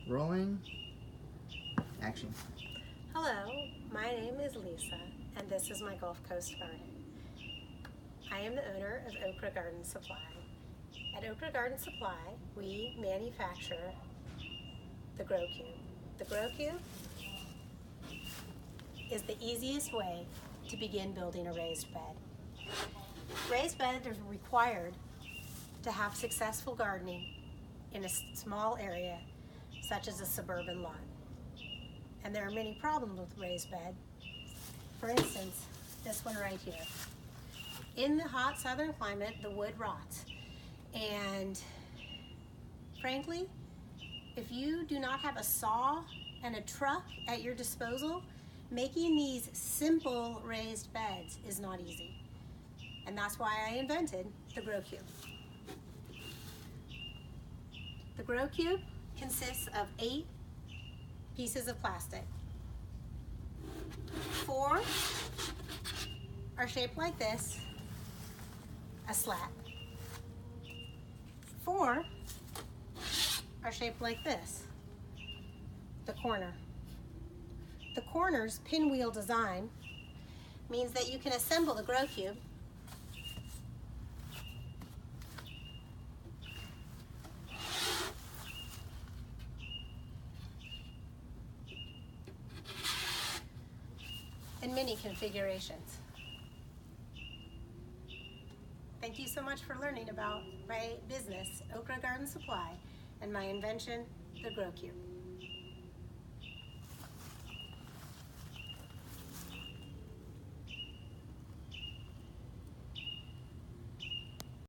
Rolling. Action. Hello, my name is Lisa, and this is my Gulf Coast garden. I am the owner of Okra Garden Supply. At Okra Garden Supply, we manufacture the Grow Cube. The Grow Cube is the easiest way to begin building a raised bed. Raised beds are required to have successful gardening in a small area, such as a suburban lot. And there are many problems with raised bed. For instance, this one right here. In the hot southern climate, the wood rots. And frankly, if you do not have a saw and a truck at your disposal, making these simple raised beds is not easy. And that's why I invented the Grow Cube. The Grow Cube consists of 8 pieces of plastic. 4 are shaped like this, a slat. 4 are shaped like this, the corner. The corner's pinwheel design means that you can assemble the Grow Cube in many configurations. Thank you so much for learning about my business, Okra Garden Supply, and my invention, the Grow Cube.